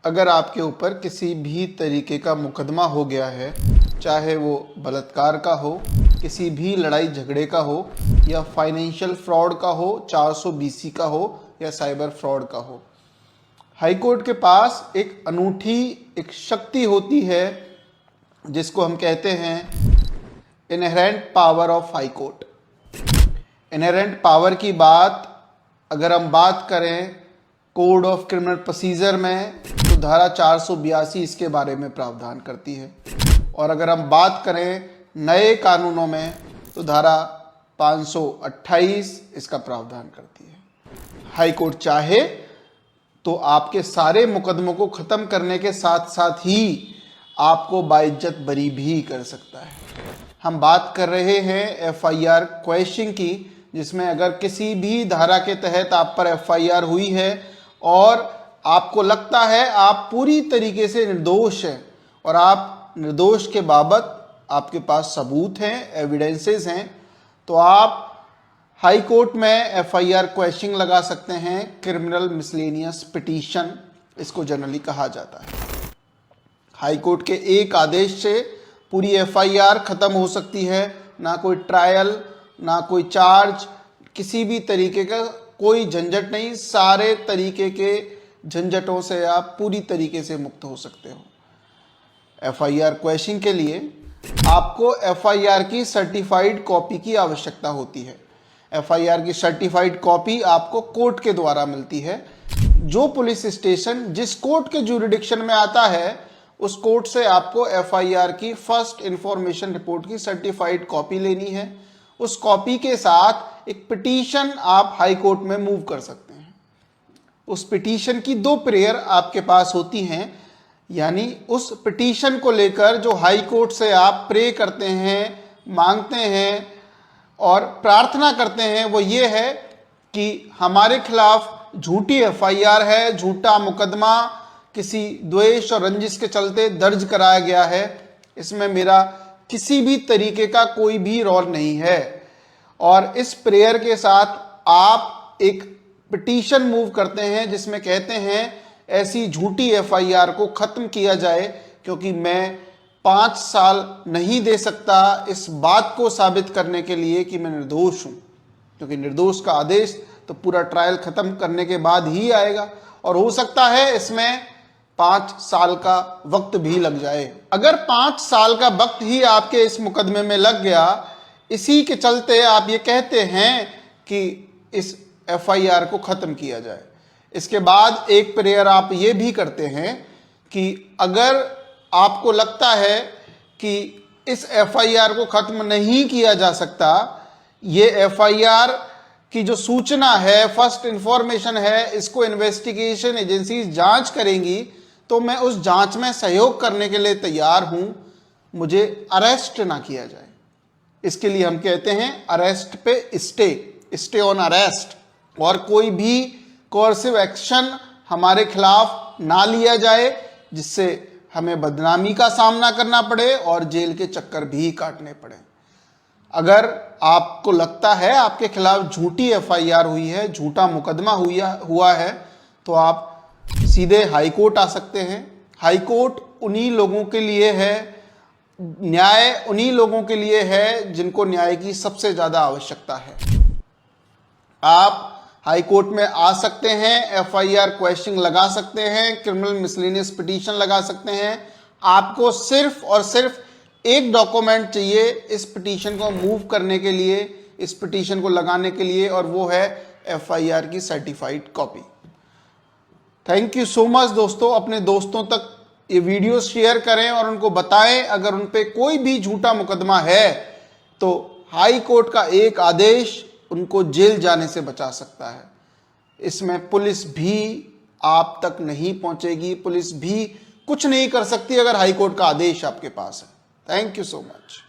अगर आपके ऊपर किसी भी तरीके का मुकदमा हो गया है, चाहे वो बलात्कार का हो, किसी भी लड़ाई झगड़े का हो, या फाइनेंशियल फ्रॉड का हो, 420 का हो, या साइबर फ्रॉड का हो, हाई कोर्ट के पास एक अनूठी एक शक्ति होती है जिसको हम कहते हैं inherent power of high court. Inherent power की बात अगर हम बात करें कोड ऑफ क्रिमिनल प्रोसीजर में, तो धारा 482 इसके बारे में प्रावधान करती है, और अगर हम बात करें नए कानूनों में तो धारा 528 इसका प्रावधान करती है। हाई कोर्ट चाहे तो आपके सारे मुकदमों को खत्म करने के साथ साथ ही आपको बाइज्जत बरी भी कर सकता है। हम बात कर रहे हैं FIR क्वैशिंग की, जिसमें अगर किसी भी धारा के तहत आप पर FIR हुई है और आपको लगता है आप पूरी तरीके से निर्दोष हैं और आप निर्दोष के बाबत आपके पास सबूत हैं, एविडेंसेस हैं, तो आप हाई कोर्ट में FIR क्वैशिंग लगा सकते हैं। क्रिमिनल मिसलेनियस पिटीशन इसको जनरली कहा जाता है। हाई कोर्ट के एक आदेश से पूरी FIR खत्म हो सकती है, ना कोई ट्रायल, ना कोई चार्ज, किसी भी तरीके का कोई झंझट नहीं। सारे तरीके के झंझटों से आप पूरी तरीके से मुक्त हो सकते हो। FIR क्वैशिंग के लिए आपको FIR की सर्टिफाइड कॉपी की आवश्यकता होती है। FIR की सर्टिफाइड कॉपी आपको कोर्ट के द्वारा मिलती है। जो पुलिस स्टेशन जिस कोर्ट के ज्यूरिडिक्शन में आता है, उस कोर्ट से आपको FIR की फर्स्ट इंफॉर्मेशन रिपोर्ट की सर्टिफाइड कॉपी लेनी है। उस कॉपी के साथ एक पिटीशन आप हाई कोर्ट में मूव कर सकते हैं। उस पिटीशन की 2 प्रेयर आपके पास होती हैं, यानी उस पिटीशन को लेकर जो हाई कोर्ट से आप प्रे करते हैं, मांगते हैं और प्रार्थना करते हैं, वो ये है कि हमारे खिलाफ झूठी FIR है, झूठा मुकदमा किसी द्वेष और रंजिश के चलते दर्ज कराया गया है, इसमें मेरा किसी भी तरीके का कोई भी रोल नहीं है। और इस प्रेयर के साथ आप एक पिटीशन मूव करते हैं जिसमें कहते हैं ऐसी झूठी FIR को खत्म किया जाए, क्योंकि मैं 5 साल नहीं दे सकता इस बात को साबित करने के लिए कि मैं निर्दोष हूं, क्योंकि निर्दोष का आदेश तो पूरा ट्रायल खत्म करने के बाद ही आएगा, और हो सकता है इसमें 5 साल का वक्त भी लग जाए। अगर 5 साल का वक्त ही आपके इस मुकदमे में लग गया, इसी के चलते आप ये कहते हैं कि इस FIR को खत्म किया जाए। इसके बाद एक प्रेयर आप ये भी करते हैं कि अगर आपको लगता है कि इस FIR को खत्म नहीं किया जा सकता, ये FIR की जो सूचना है, फर्स्ट इंफॉर्मेशन है, इसको इन्वेस्टिगेशन एजेंसीज जांच करेंगी, तो मैं उस जांच में सहयोग करने के लिए तैयार हूं, मुझे अरेस्ट ना किया जाए। इसके लिए हम कहते हैं अरेस्ट पे स्टे ऑन अरेस्ट, और कोई भी कोर्सिव एक्शन हमारे खिलाफ ना लिया जाए जिससे हमें बदनामी का सामना करना पड़े और जेल के चक्कर भी काटने पड़े। अगर आपको लगता है आपके खिलाफ झूठी FIR हुई है, झूठा मुकदमा हुआ है, तो आप सीधे हाई कोर्ट आ सकते हैं। हाई कोर्ट उन्हीं लोगों के लिए है, न्याय उन्हीं लोगों के लिए है जिनको न्याय की सबसे ज्यादा आवश्यकता है। आप हाई कोर्ट में आ सकते हैं, FIR क्वैशिंग लगा सकते हैं, क्रिमिनल मिसलेनियस पिटीशन लगा सकते हैं। आपको सिर्फ और सिर्फ एक डॉक्यूमेंट चाहिए इस पिटीशन को मूव करने के लिए, इस पिटीशन को लगाने के लिए, और वो है FIR की certified copy. Thank you so much दोस्तों। अपने दोस्तों तक ये वीडियो शेयर करें और उनको बताएं अगर उन पे कोई भी झूठा मुकदमा है तो हाई कोर्ट का एक आदेश उनको जेल जाने से बचा सकता है। इसमें पुलिस भी आप तक नहीं पहुंचेगी, पुलिस भी कुछ नहीं कर सकती अगर हाई कोर्ट का आदेश आपके पास है। Thank you so much.